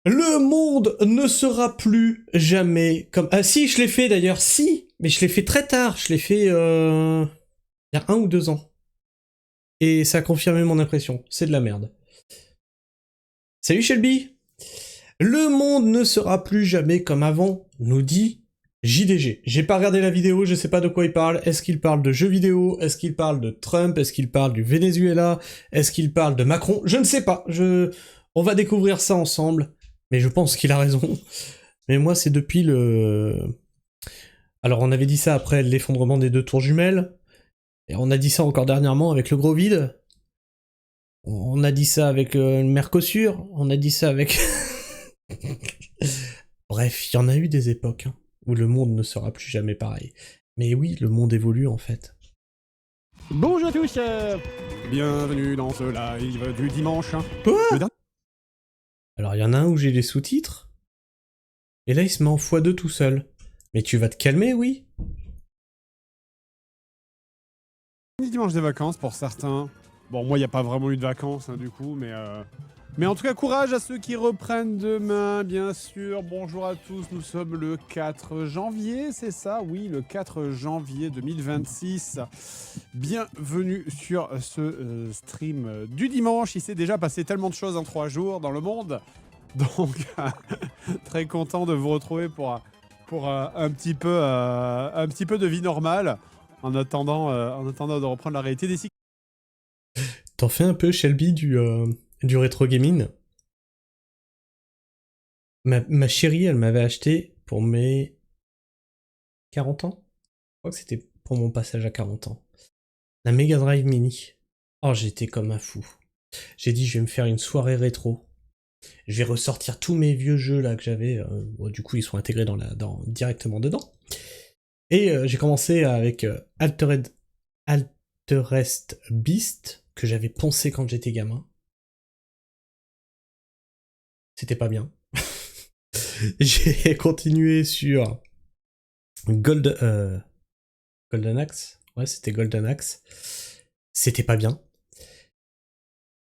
Le monde ne sera plus jamais comme... Ah si, je l'ai fait d'ailleurs, si, mais je l'ai fait très tard, je l'ai fait il y a 1 ou 2 ans. Et ça a confirmé mon impression, c'est de la merde. Salut Shelby. Le monde ne sera plus jamais comme avant, nous dit JDG. J'ai pas regardé la vidéo, je sais pas de quoi il parle. Est-ce qu'il parle de jeux vidéo? Est-ce qu'il parle de Trump? Est-ce qu'il parle du Venezuela? Est-ce qu'il parle de Macron? Je ne sais pas. On va découvrir ça ensemble. Mais je pense qu'il a raison. Mais moi, c'est depuis le... Alors, on avait dit ça après l'effondrement des 2 tours jumelles. Et on a dit ça encore dernièrement avec le gros vide. On a dit ça avec le Mercosur. On a dit ça avec... Bref, il y en a eu des époques hein, où le monde ne sera plus jamais pareil. Mais oui, le monde évolue en fait. Bonjour à tous, bienvenue dans ce live du dimanche. Quoi? Alors il y en a un où j'ai les sous-titres, et là il se met en x2 tout seul. Mais tu vas te calmer, oui? Dimanche des vacances pour certains. Bon, moi il n'y a pas vraiment eu de vacances hein, du coup, mais en tout cas courage à ceux qui reprennent demain, bien sûr. Bonjour à tous, nous sommes le 4 janvier, c'est ça? Oui, le 4 janvier 2026. Bienvenue sur ce stream du dimanche. Il s'est déjà passé tellement de choses en 3 jours dans le monde. Donc, très content de vous retrouver pour un petit peu de vie normale en attendant de reprendre la réalité des cycles. T'en fais un peu, Shelby, du rétro gaming. Ma chérie, elle m'avait acheté pour mes 40 ans. Je crois que c'était pour mon passage à 40 ans. La Mega Drive Mini. Oh, j'étais comme un fou. J'ai dit, je vais me faire une soirée rétro. Je vais ressortir tous mes vieux jeux là que j'avais. Bon, du coup, ils sont intégrés directement dedans. Et j'ai commencé avec Altered Beast, que j'avais poncé quand j'étais gamin. C'était pas bien. J'ai continué sur Golden Axe. Ouais, c'était Golden Axe. C'était pas bien.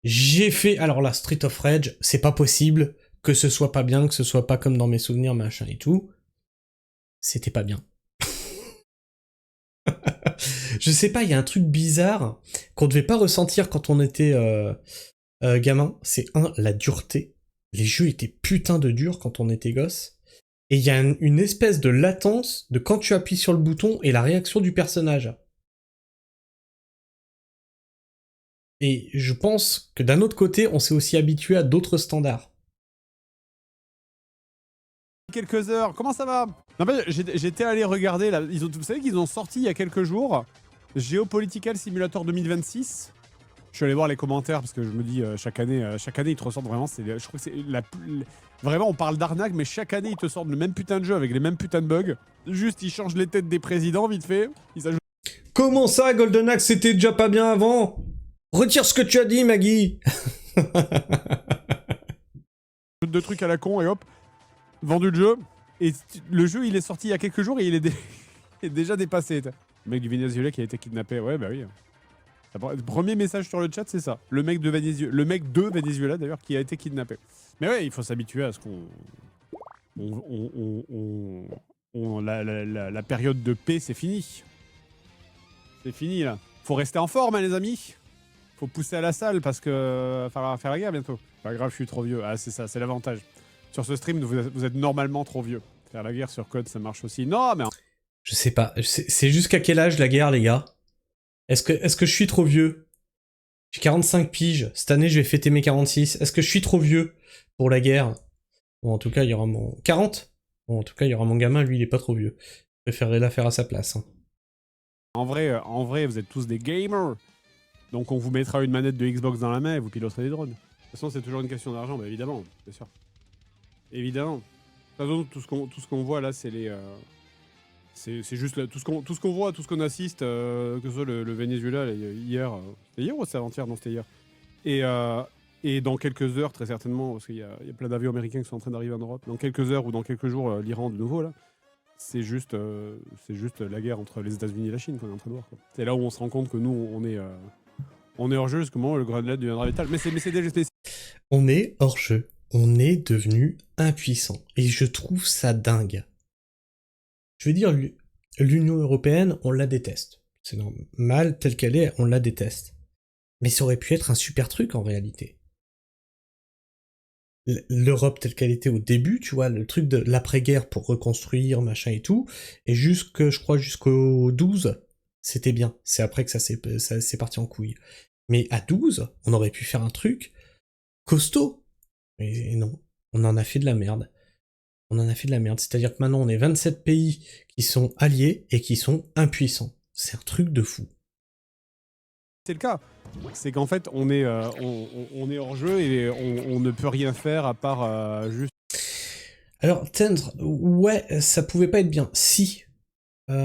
J'ai fait, alors là, Street of Rage, c'est pas possible que ce soit pas bien, que ce soit pas comme dans mes souvenirs, machin et tout. C'était pas bien. Je sais pas, il y a un truc bizarre qu'on devait pas ressentir quand on était gamin. C'est la dureté. Les jeux étaient putain de durs quand on était gosse. Et il y a une espèce de latence de quand tu appuies sur le bouton et la réaction du personnage. Et je pense que d'un autre côté, on s'est aussi habitué à d'autres standards. Quelques heures, comment ça va? En fait, j'étais allé regarder, là, vous savez qu'ils ont sorti il y a quelques jours Geopolitical Simulator 2026. Je suis allé voir les commentaires parce que je me dis chaque année ils te ressortent vraiment. Je crois que c'est vraiment on parle d'arnaque, mais chaque année ils te sortent le même putain de jeu avec les mêmes putains de bugs. Juste ils changent les têtes des présidents vite fait. Ils ajoutent... Comment ça, Golden Axe, c'était déjà pas bien avant? Retire ce que tu as dit, Maggie. de trucs à la con et hop, vendu le jeu. Et le jeu il est sorti il y a quelques jours et il est déjà dépassé. Le mec du Venezuela qui a été kidnappé, ouais bah oui. Le premier message sur le chat, c'est ça. Le mec de Venezuela, d'ailleurs, qui a été kidnappé. Mais ouais, il faut s'habituer à ce qu'on... La période de paix, c'est fini. C'est fini, là. Faut rester en forme, hein, les amis. Faut pousser à la salle, parce que... falloir faire la guerre, bientôt. Pas grave, je suis trop vieux. Ah, c'est ça, c'est l'avantage. Sur ce stream, vous êtes normalement trop vieux. Faire la guerre sur code, ça marche aussi. Non, mais... Je sais pas. C'est jusqu'à quel âge la guerre, les gars? Est-ce que je suis trop vieux? J'ai 45 piges. Cette année, je vais fêter mes 46. Est-ce que je suis trop vieux pour la guerre? Bon, en tout cas, il y aura mon... 40? Bon, en tout cas, il y aura mon gamin, lui, il est pas trop vieux. Je préférerais la faire à sa place. Hein. En vrai, vous êtes tous des gamers. Donc on vous mettra une manette de Xbox dans la main et vous piloterez des drones. De toute façon, c'est toujours une question d'argent, bah évidemment, bien sûr. Évidemment. De toute façon, tout ce qu'on voit là, c'est les... C'est juste là, tout ce qu'on voit, tout ce qu'on assiste, que ce soit le Venezuela, hier... c'était hier ou c'était avant-hier? Non, c'était hier. Et dans quelques heures, très certainement, parce qu'il y a plein d'avions américains qui sont en train d'arriver en Europe, dans quelques heures ou dans quelques jours, l'Iran de nouveau, là, c'est juste la guerre entre les États-Unis et la Chine qu'on est en train de voir. C'est là où on se rend compte que nous, on est hors jeu, parce que le Groenland deviendra létal. Mais c'est déjà... On est hors jeu. on est devenu impuissant. Et je trouve ça dingue. Je veux dire, l'Union Européenne, on la déteste. C'est normal, telle qu'elle est, on la déteste. Mais ça aurait pu être un super truc en réalité. L'Europe telle qu'elle était au début, tu vois, le truc de l'après-guerre pour reconstruire, machin et tout, et je crois jusqu'au 12, c'était bien. C'est après que ça s'est parti en couille. Mais à 12, on aurait pu faire un truc costaud. Et non, on en a fait de la merde. On en a fait de la merde. C'est-à-dire que maintenant, on est 27 pays qui sont alliés et qui sont impuissants. C'est un truc de fou. C'est le cas. C'est qu'en fait, on est hors jeu et on ne peut rien faire à part juste. Alors, Tendre, ouais, ça pouvait pas être bien. Si ça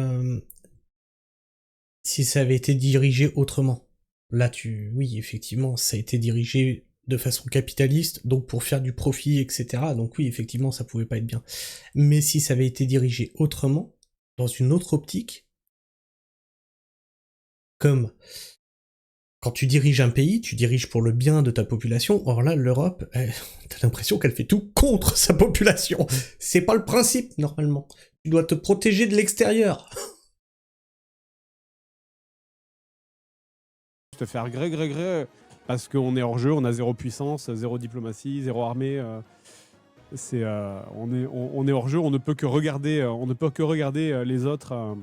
avait été dirigé autrement. Là, oui, effectivement, ça a été dirigé de façon capitaliste, donc pour faire du profit, etc. Donc oui, effectivement, ça pouvait pas être bien. Mais si ça avait été dirigé autrement, dans une autre optique, comme quand tu diriges un pays, tu diriges pour le bien de ta population. Or là, l'Europe, t'as l'impression qu'elle fait tout contre sa population. C'est pas le principe, normalement. Tu dois te protéger de l'extérieur. Te faire gré, parce qu'on est hors jeu, on a zéro puissance, zéro diplomatie, zéro armée. On est hors jeu, on ne peut que regarder, les autres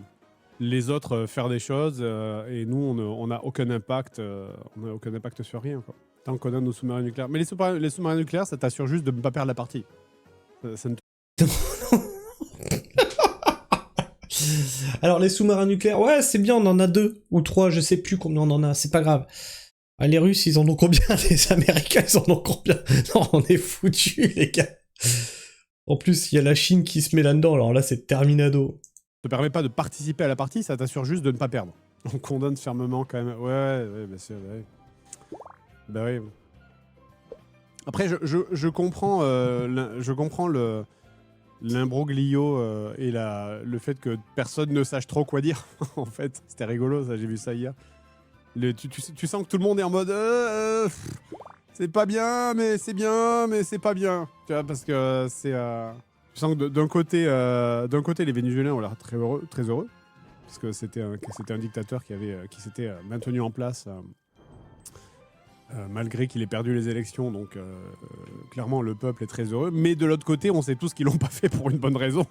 faire des choses, et nous on n'a aucun impact, sur rien, quoi. Tant qu'on a nos sous-marins nucléaires. Mais les sous-marins nucléaires, ça t'assure juste de ne pas perdre la partie. Ça ne Alors les sous-marins nucléaires, ouais, c'est bien, on en a 2 ou 3, je sais plus combien on en a, c'est pas grave. Ah, les Russes, ils en ont combien? Les Américains, ils en ont combien? Non, on est foutus, les gars. En plus, il y a la Chine qui se met là-dedans, alors là, c'est terminado. te permet pas de participer à la partie, ça t'assure juste de ne pas perdre. On condamne fermement quand même. Ouais, bah c'est... Ouais. Bah oui. Après, je comprends, l'imbroglio et le fait que personne ne sache trop quoi dire. En fait, c'était rigolo, ça, j'ai vu ça hier. Tu sens que tout le monde est en mode c'est pas bien, mais c'est bien, mais c'est pas bien. Tu vois, parce que c'est... tu sens que d'un côté, les Vénézuéliens ont l'air très heureux, parce que c'était un dictateur qui s'était maintenu en place malgré qu'il ait perdu les élections. Donc clairement, le peuple est très heureux. Mais de l'autre côté, on sait tous qu'ils l'ont pas fait pour une bonne raison.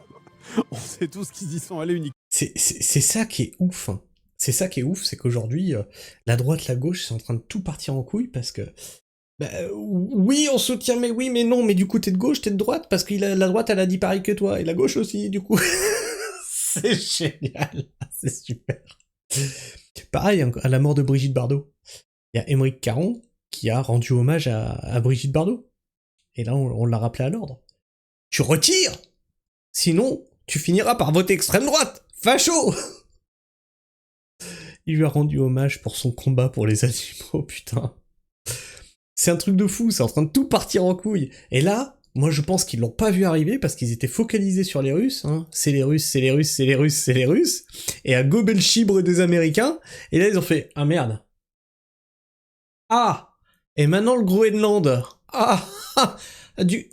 On sait tous qu'ils y sont allés uniquement. C'est ça qui est ouf, hein. C'est ça qui est ouf, c'est qu'aujourd'hui, la droite, la gauche, c'est en train de tout partir en couille parce que bah, oui, on soutient, mais oui, mais non, mais du coup, t'es de gauche, t'es de droite, parce que la droite, elle a dit pareil que toi, et la gauche aussi, du coup. C'est génial, c'est super. Pareil, à la mort de Brigitte Bardot, il y a Émeric Caron qui a rendu hommage à Brigitte Bardot. Et là, on l'a rappelé à l'ordre. Tu retires! Sinon, tu finiras par voter extrême droite! Facho! Il lui a rendu hommage pour son combat pour les animaux, putain. C'est un truc de fou, c'est en train de tout partir en couille. Et là, moi je pense qu'ils l'ont pas vu arriver parce qu'ils étaient focalisés sur les Russes, hein. C'est les Russes, c'est les Russes, c'est les Russes, c'est les Russes. Et à gober le chibre des Américains. Et là ils ont fait, ah merde. Ah! Et maintenant le Groenland. Ah!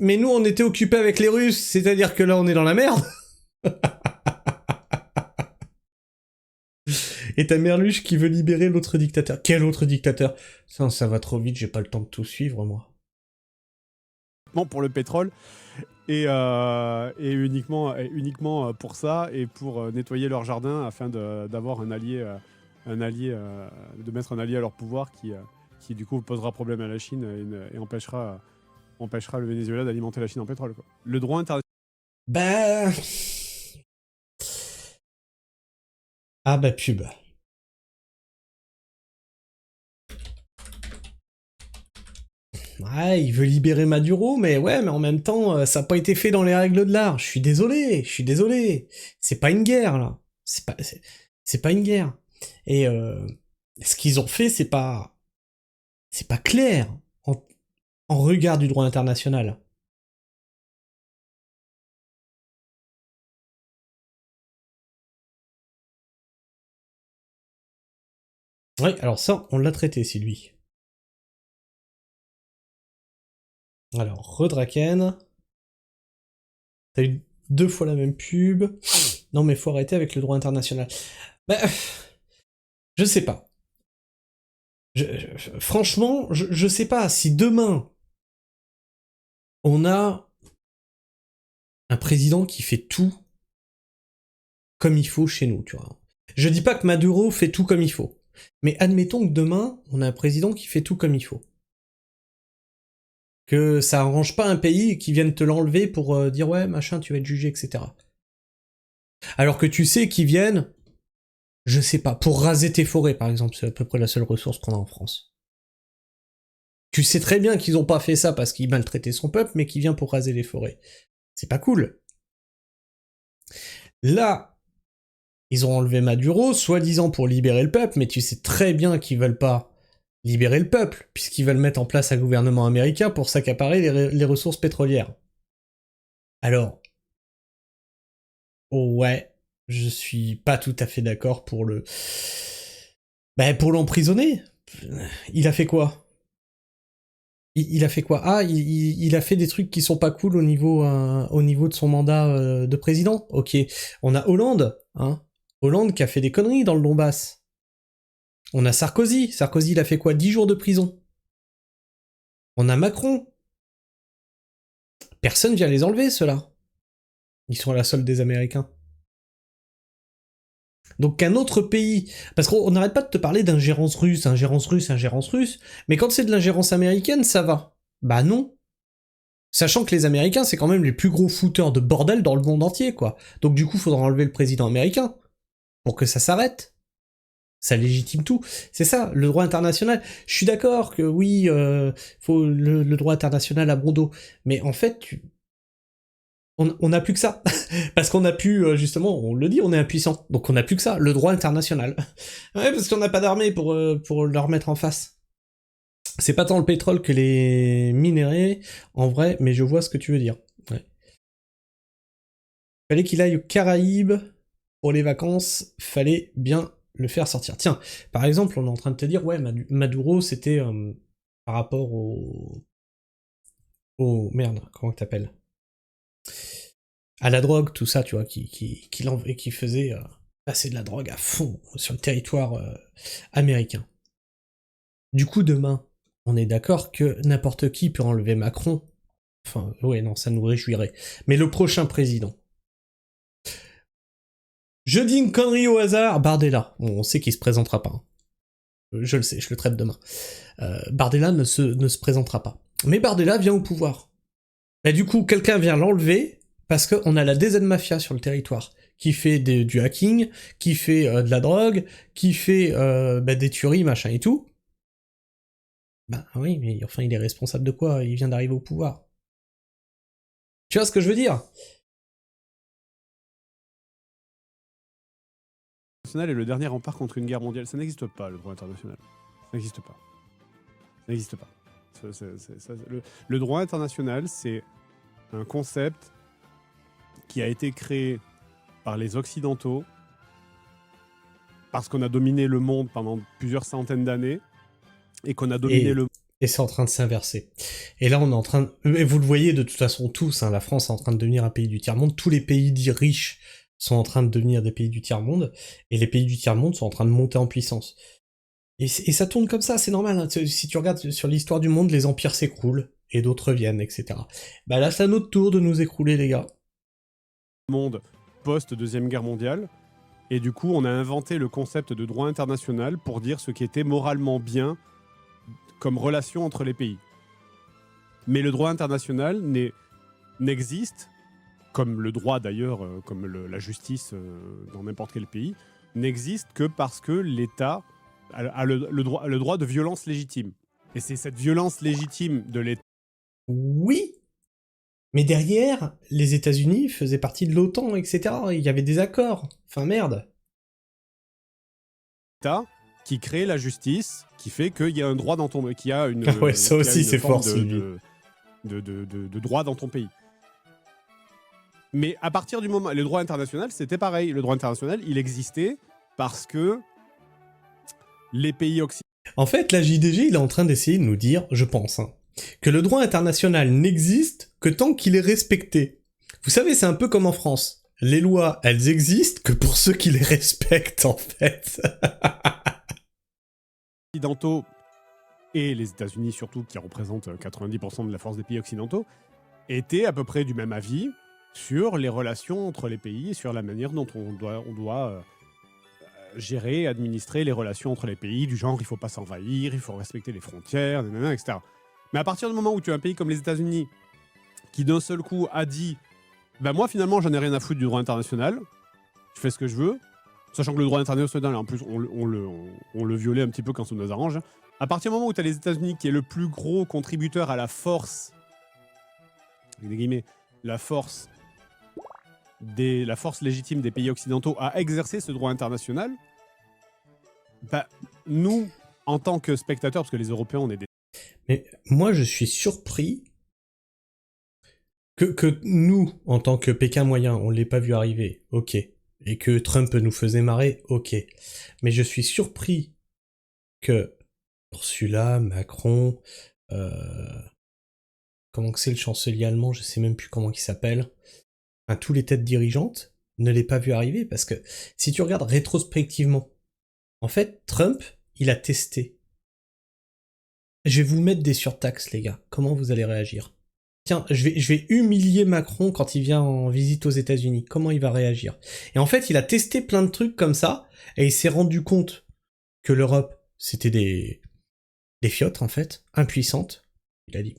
Mais nous on était occupés avec les Russes, c'est-à-dire que là on est dans la merde. Et t'as Merluche qui veut libérer l'autre dictateur. Quel autre dictateur? Ça va trop vite, j'ai pas le temps de tout suivre, moi. Pour le pétrole et uniquement pour ça et pour nettoyer leur jardin afin d'avoir un allié, de mettre un allié à leur pouvoir qui du coup posera problème à la Chine et empêchera le Venezuela d'alimenter la Chine en pétrole, quoi. Le droit international. Bah... Ah bah pub. Ouais, il veut libérer Maduro, mais ouais, mais en même temps, ça n'a pas été fait dans les règles de l'art. Je suis désolé. C'est pas une guerre, là. C'est pas une guerre. Et ce qu'ils ont fait, c'est pas clair en regard du droit international. Ouais, alors ça, on l'a traité, c'est lui. Alors, Redraken. T'as eu 2 fois la même pub. Non, mais faut arrêter avec le droit international. Bah, je sais pas. Franchement, je sais pas. Si demain, on a un président qui fait tout comme il faut chez nous, tu vois. Je dis pas que Maduro fait tout comme il faut. Mais admettons que demain, on a un président qui fait tout comme il faut. Que ça arrange pas un pays qui vienne te l'enlever pour dire ouais, machin, tu vas être jugé, etc. Alors que tu sais qu'ils viennent, je sais pas, pour raser tes forêts, par exemple, c'est à peu près la seule ressource qu'on a en France. Tu sais très bien qu'ils ont pas fait ça parce qu'ils maltraitaient son peuple, mais qu'ils viennent pour raser les forêts. C'est pas cool. Là, ils ont enlevé Maduro, soi-disant pour libérer le peuple, mais tu sais très bien qu'ils veulent pas libérer le peuple, puisqu'ils veulent mettre en place un gouvernement américain pour s'accaparer les ressources pétrolières. Alors, ouais, je suis pas tout à fait d'accord pour le... Bah, pour l'emprisonner. Il a fait quoi? Il a fait quoi? Ah, il a fait des trucs qui sont pas cool au niveau de son mandat de président. Ok, on a Hollande, hein. Hollande qui a fait des conneries dans le Donbass. On a Sarkozy. Sarkozy, il a fait quoi? 10 jours de prison. On a Macron. Personne vient les enlever, ceux-là. Ils sont à la solde des Américains. Donc qu'un autre pays... Parce qu'on n'arrête pas de te parler d'ingérence russe, mais quand c'est de l'ingérence américaine, ça va. Bah non. Sachant que les Américains, c'est quand même les plus gros fouteurs de bordel dans le monde entier, quoi. Donc du coup, faudra enlever le président américain. Pour que ça s'arrête. Ça légitime tout. C'est ça, le droit international. Je suis d'accord que oui, faut le droit international à bon dos. Mais en fait, on n'a plus que ça. Parce qu'on a pu, justement, on le dit, on est impuissant. Donc on n'a plus que ça, le droit international. Ouais, parce qu'on n'a pas d'armée pour leur mettre en face. C'est pas tant le pétrole que les minéraux, en vrai, mais je vois ce que tu veux dire. Ouais. Fallait qu'il aille aux Caraïbes pour les vacances, fallait bien le faire sortir. Tiens, par exemple, on est en train de te dire, ouais, Maduro, c'était par rapport au... Merde, comment t'appelles? À la drogue, tout ça, tu vois, qui faisait passer de la drogue à fond sur le territoire américain. Du coup, demain, on est d'accord que n'importe qui peut enlever Macron. Enfin, ouais, non, ça nous réjouirait. Mais le prochain président. Je dis une connerie au hasard, Bardella. Bon, on sait qu'il se présentera pas. Hein. Je le sais, je le traite demain. Bardella ne se présentera pas. Mais Bardella vient au pouvoir. Et du coup, quelqu'un vient l'enlever parce qu'on a la DZ Mafia sur le territoire qui fait du hacking, qui fait de la drogue, qui fait des tueries, machin et tout. Ben oui, mais enfin, il est responsable de quoi? Il vient d'arriver au pouvoir. Tu vois ce que je veux dire? International est le dernier rempart contre une guerre mondiale. Ça n'existe pas, le droit international. Ça n'existe pas. Ça n'existe pas. Le droit international, c'est un concept qui a été créé par les Occidentaux parce qu'on a dominé le monde pendant plusieurs centaines d'années et qu'on a dominé le monde. Et c'est en train de s'inverser. Et là, on est en train de... Et vous le voyez de toute façon tous, hein, la France est en train de devenir un pays du tiers-monde. Tous les pays dits riches sont en train de devenir des pays du tiers-monde. Et les pays du tiers-monde sont en train de monter en puissance. Et ça tourne comme ça, c'est normal. Hein. Si tu regardes sur l'histoire du monde, les empires s'écroulent. Et d'autres viennent, etc. Bah là, c'est à notre tour de nous écrouler, les gars. Monde post-Deuxième Guerre mondiale. Et du coup, on a inventé le concept de droit international pour dire ce qui était moralement bien comme relation entre les pays. Mais le droit international n'existe, comme le droit d'ailleurs, comme la justice dans n'importe quel pays, n'existe que parce que l'État a le droit de violence légitime. Et c'est cette violence légitime de l'État. Oui, mais derrière, les États-Unis faisaient partie de l'OTAN, etc. Il y avait des accords. Enfin merde. Qui crée la justice, qui fait qu'il y a un droit dans ton... qu'il y a une, ouais, ça aussi c'est fort, de droit dans ton pays. Mais à partir du moment... Le droit international, c'était pareil. Le droit international, il existait parce que les pays occidentaux... En fait, la JDG, il est en train d'essayer de nous dire, je pense, hein, que le droit international n'existe que tant qu'il est respecté. Vous savez, c'est un peu comme en France. Les lois, elles existent que pour ceux qui les respectent, en fait. Occidentaux, et les États-Unis surtout, qui représentent 90% de la force des pays occidentaux, étaient à peu près du même avis sur les relations entre les pays et sur la manière dont on doit gérer, administrer les relations entre les pays, du genre il faut pas s'envahir, il faut respecter les frontières, etc. Mais à partir du moment où tu as un pays comme les États-Unis qui d'un seul coup a dit bah moi finalement j'en ai rien à foutre du droit international, je fais ce que je veux, sachant que le droit international en plus on le violait un petit peu quand ça nous arrange. À partir du moment où tu as les États-Unis qui est le plus gros contributeur à la force, avec des guillemets, la force légitime des pays occidentaux à exercer ce droit international, bah, nous, en tant que spectateurs, parce que les Européens, on est des... Mais moi, je suis surpris que nous, en tant que Pékin moyen, on l'ait pas vu arriver, ok. Et que Trump nous faisait marrer, ok. Mais je suis surpris que Ursula, Macron, comment que c'est le chancelier allemand, je sais même plus comment il s'appelle, enfin, tous les têtes dirigeantes ne l'aient pas vu arriver, parce que si tu regardes rétrospectivement, en fait, Trump, il a testé. Je vais vous mettre des surtaxes, les gars. Comment vous allez réagir? Tiens, je vais humilier Macron quand il vient en visite aux États-Unis. Comment il va réagir? Et en fait, il a testé plein de trucs comme ça, et il s'est rendu compte que l'Europe, c'était des fiottes, en fait, impuissantes. Il a dit,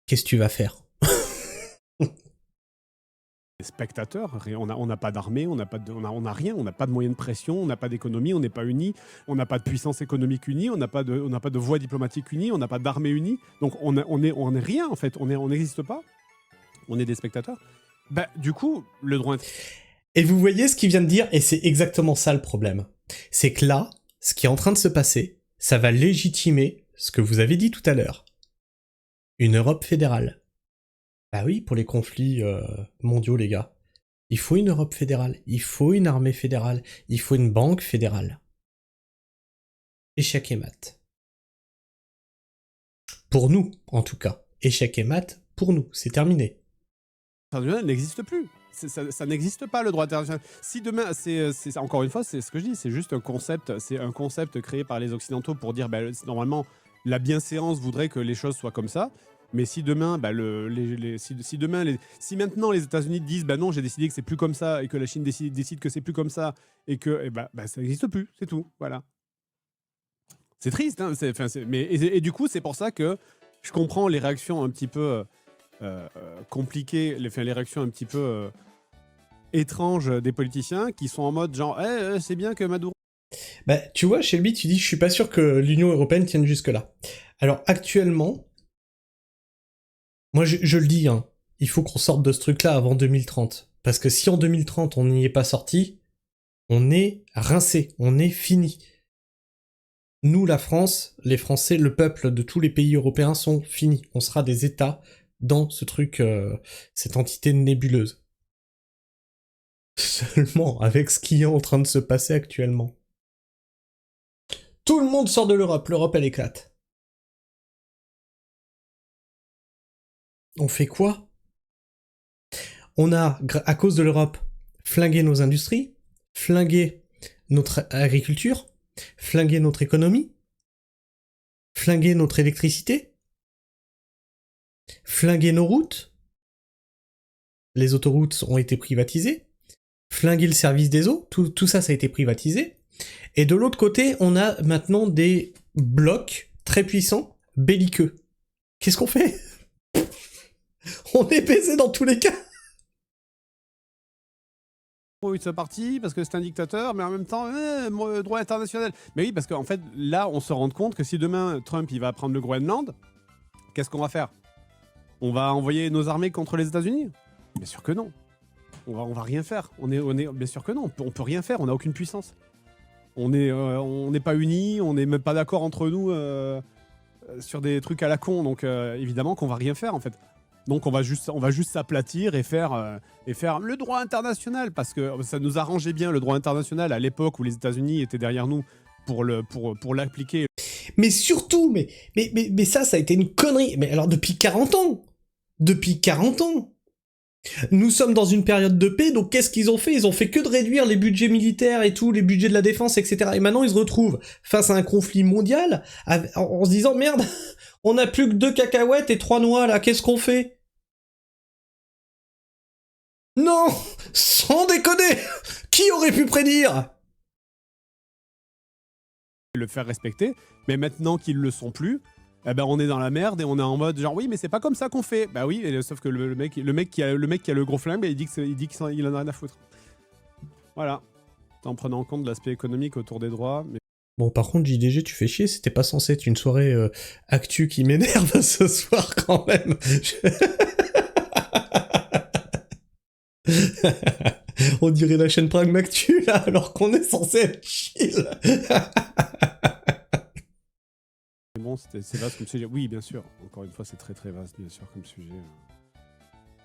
qu'est-ce que tu vas faire? spectateurs, on n'a pas d'armée, on n'a rien, on n'a pas de moyens de pression, on n'a pas d'économie, on n'est pas unis, on n'a pas de puissance économique unie, on n'a pas de voie diplomatique unie, on n'a pas d'armée unie, donc on est rien en fait, on n'existe pas, on est des spectateurs. Bah, du coup, le droit... Et vous voyez ce qu'il vient de dire, et c'est exactement ça le problème. C'est que là, ce qui est en train de se passer, ça va légitimer ce que vous avez dit tout à l'heure. Une Europe fédérale. Bah oui, pour les conflits mondiaux, les gars. Il faut une Europe fédérale, il faut une armée fédérale, il faut une banque fédérale. Échec et mat. Pour nous, en tout cas. Échec et mat, pour nous, c'est terminé. Ça n'existe plus. Ça n'existe pas, le droit international. Si demain, c'est encore une fois, c'est ce que je dis, c'est juste un concept créé par les Occidentaux pour dire, bah, normalement, la bienséance voudrait que les choses soient comme ça. Mais si demain, bah, si maintenant les États-Unis disent bah non, j'ai décidé que c'est plus comme ça, et que la Chine décide que c'est plus comme ça, et que bah, ça n'existe plus, c'est tout, voilà. C'est triste, hein, et du coup, c'est pour ça que je comprends les réactions un petit peu compliquées, les réactions un petit peu étranges des politiciens qui sont en mode genre c'est bien que Maduro... Bah, tu vois, Shelby, tu dis je suis pas sûr que l'Union européenne tienne jusque-là. Alors actuellement, moi, je le dis, hein, il faut qu'on sorte de ce truc-là avant 2030. Parce que si en 2030, on n'y est pas sorti, on est rincé, on est fini. Nous, la France, les Français, le peuple de tous les pays européens sont finis. On sera des États dans ce truc, cette entité nébuleuse. Seulement, avec ce qui est en train de se passer actuellement. Tout le monde sort de l'Europe, l'Europe elle éclate. On fait quoi? On a, à cause de l'Europe, flingué nos industries, flingué notre agriculture, flingué notre économie, flingué notre électricité, flingué nos routes, les autoroutes ont été privatisées, flingué le service des eaux, tout ça, ça a été privatisé. Et de l'autre côté, on a maintenant des blocs très puissants, belliqueux. Qu'est-ce qu'on fait? On est baisé dans tous les cas. Oui, c'est parti parce que c'est un dictateur, mais en même temps, droit international. Mais oui, parce qu'en fait, là, on se rend compte que si demain Trump il va prendre le Groenland, qu'est-ce qu'on va faire? On va envoyer nos armées contre les États-Unis? Bien sûr que non. On va rien faire. On est bien sûr que non. On peut rien faire. On n'a aucune puissance. On n'est pas unis. On n'est même pas d'accord entre nous sur des trucs à la con. Donc évidemment qu'on va rien faire en fait. Donc on va juste s'aplatir et faire le droit international, parce que ça nous arrangeait bien le droit international à l'époque où les États-Unis étaient derrière nous pour l'appliquer. mais surtout, mais ça a été une connerie. Mais alors depuis 40 ans. Depuis 40 ans. Nous sommes dans une période de paix, donc qu'est-ce qu'ils ont fait? Ils ont fait que de réduire les budgets militaires et tout, les budgets de la défense, etc. Et maintenant ils se retrouvent face à un conflit mondial en se disant merde, on a plus que 2 cacahuètes et 3 noix là, qu'est-ce qu'on fait? Non! Sans déconner! Qui aurait pu prédire? Le faire respecter, mais maintenant qu'ils le sont plus, eh ben on est dans la merde et on est en mode genre oui mais c'est pas comme ça qu'on fait. Bah oui, sauf que le mec qui a le gros flingue, bah, il dit qu'il en a rien à foutre. Voilà. En prenant en compte l'aspect économique autour des droits. Mais... Bon, par contre, JDG, tu fais chier, c'était pas censé être une soirée actu qui m'énerve ce soir quand même. On dirait la chaîne Pragmactu là, alors qu'on est censé être chill. Bon, c'est vaste comme sujet. Oui, bien sûr. Encore une fois, c'est très très vaste, bien sûr, comme sujet.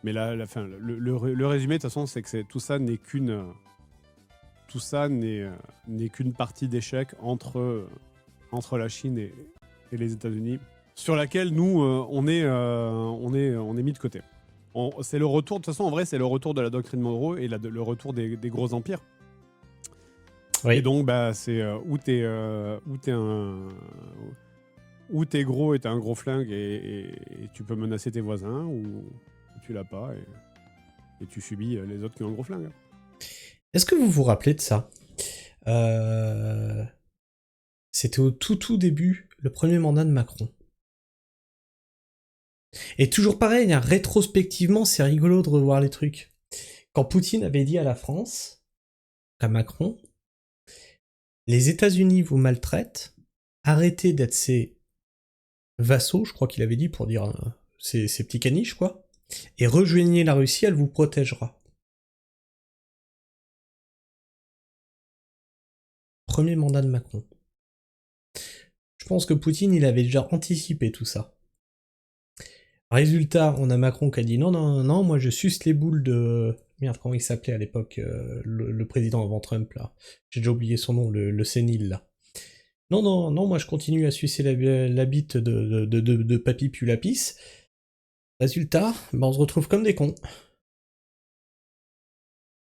Mais là, le résumé, de toute façon, c'est que tout ça n'est qu'une... Tout ça n'est qu'une partie d'échec entre la Chine et les États-Unis, sur laquelle nous, on est mis de côté. C'est le retour, de toute façon, en vrai, c'est le retour de la doctrine Monroe et le retour des gros empires. Oui. Et donc, bah, c'est où t'es gros et t'as un gros flingue et tu peux menacer tes voisins, ou tu l'as pas et tu subis les autres qui ont un gros flingue. Est-ce que vous vous rappelez de ça? C'était au tout début, le premier mandat de Macron. Et toujours pareil, hein, rétrospectivement, c'est rigolo de revoir les trucs. Quand Poutine avait dit à la France, à Macron, les États-Unis vous maltraitent, arrêtez d'être ces vassaux, je crois qu'il avait dit pour dire ces petits caniches, quoi, et rejoignez la Russie, elle vous protégera. Premier mandat de Macron. Je pense que Poutine, il avait déjà anticipé tout ça. Résultat, on a Macron qui a dit non, moi je suce les boules de... Merde, comment il s'appelait à l'époque, le président avant Trump, là. J'ai déjà oublié son nom, le sénile, là. Non, moi je continue à sucer la bite de Papy Pulapis. Résultat, ben on se retrouve comme des cons.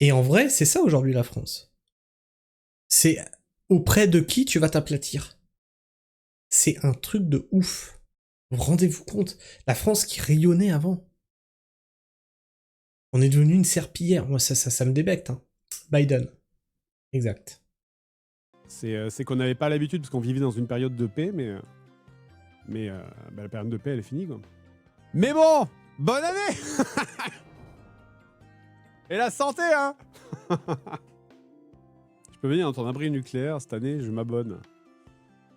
Et en vrai, c'est ça aujourd'hui la France. C'est auprès de qui tu vas t'aplatir. C'est un truc de ouf. Rendez-vous compte, la France qui rayonnait avant. On est devenu une serpillière. Moi, ça me débecte. Hein. Biden. Exact. C'est qu'on n'avait pas l'habitude, parce qu'on vivait dans une période de paix, mais la période de paix, elle est finie, quoi. Mais bon, bonne année. Et la santé, hein. Je peux venir dans ton abri nucléaire cette année, je m'abonne.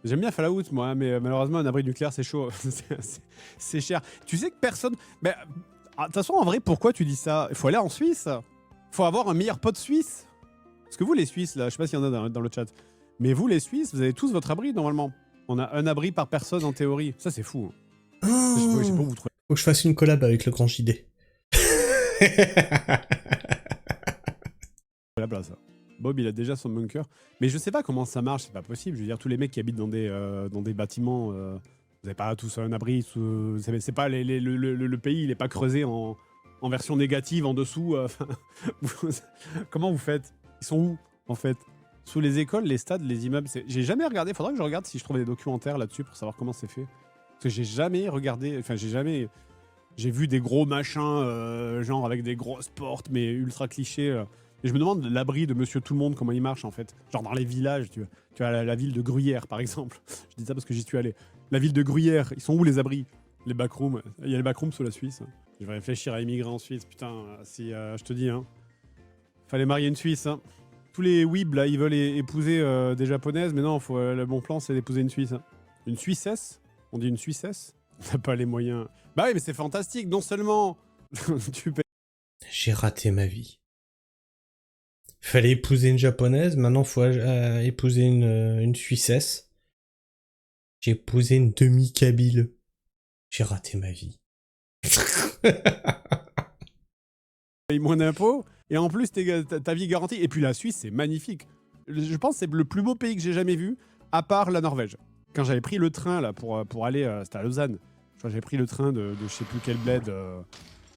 J'aime bien Fallout, moi, mais malheureusement, un abri nucléaire, c'est chaud. C'est cher. Tu sais que personne... De toute façon, en vrai, pourquoi tu dis ça? Il faut aller en Suisse. Il faut avoir un meilleur pote suisse. Parce que vous, les Suisses, là, je sais pas s'il y en a dans le chat, mais vous, les Suisses, vous avez tous votre abri, normalement. On a un abri par personne, en théorie. Ça, c'est fou. Oh, je sais pas où vous trouvez. Faut que je fasse une collab avec le grand JD. La place, ça. Bob, il a déjà son bunker. Mais je sais pas comment ça marche, c'est pas possible. Je veux dire, tous les mecs qui habitent dans des bâtiments, vous n'avez pas tous un abri. C'est pas le pays, il est pas creusé en version négative en dessous. Comment vous faites? Ils sont où, en fait? Sous les écoles, les stades, les immeubles. J'ai jamais regardé. Faudrait que je regarde si je trouve des documentaires là-dessus pour savoir comment c'est fait. Parce que j'ai jamais regardé. Enfin, j'ai vu des gros machins, genre avec des grosses portes, mais ultra clichés. Et je me demande l'abri de Monsieur Tout-le-Monde, comment il marche en fait. Genre dans les villages, tu as la ville de Gruyère par exemple. Je dis ça parce que j'y suis allé. La ville de Gruyère, ils sont où les abris? Les backrooms. Il y a les backrooms sous la Suisse. Je vais réfléchir à émigrer en Suisse, putain, si je te dis, hein. Fallait marier une Suisse, hein. Tous les weebs là, ils veulent épouser des japonaises, mais non, le bon plan c'est d'épouser une Suisse. Hein. Une Suissesse? On dit une Suissesse? On n'a pas les moyens. Bah oui, mais c'est fantastique, non seulement tu payes. J'ai raté ma vie. Fallait épouser une japonaise, maintenant faut épouser une Suissesse. J'ai épousé une demi-kabyle. J'ai raté ma vie. Paye moins d'impôts, et en plus ta vie garantie. Et puis la Suisse, c'est magnifique. Je pense que c'est le plus beau pays que j'ai jamais vu, à part la Norvège. quand j'avais pris le train là pour aller, c'était à Lausanne. Je crois que j'avais pris le train de je sais plus quel bled,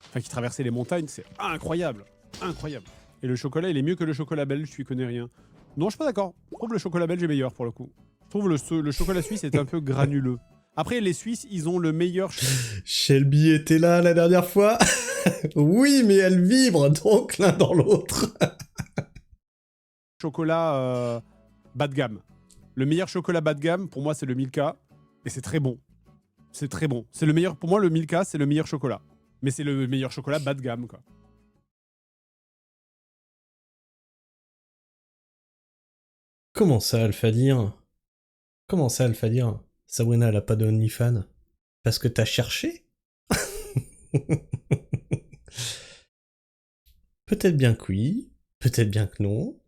enfin qui traversait les montagnes. C'est incroyable, incroyable. Et le chocolat, il est mieux que le chocolat belge, tu y connais rien. Non, je suis pas d'accord. Je trouve le chocolat belge est meilleur pour le coup. Je trouve le chocolat suisse est un peu granuleux. Après, les Suisses, ils ont le meilleur... Shelby était là la dernière fois. Oui, mais elle vibre donc l'un dans l'autre. chocolat bas de gamme. Le meilleur chocolat bas de gamme, pour moi, c'est le Milka. Et c'est très bon. C'est très bon. C'est le meilleur... Pour moi, le Milka, c'est le meilleur chocolat. Mais c'est le meilleur chocolat bas de gamme, quoi. Comment ça, Alphadir? Comment ça, Alphadir? Sabrina, elle a pas de OnlyFans? Parce que t'as cherché? Peut-être bien que oui, peut-être bien que non.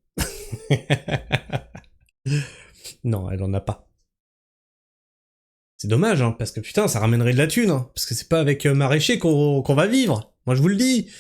Non, elle en a pas. C'est dommage, hein, parce que putain, ça ramènerait de la thune, hein, parce que c'est pas avec maraîcher qu'on va vivre. Moi, je vous le dis.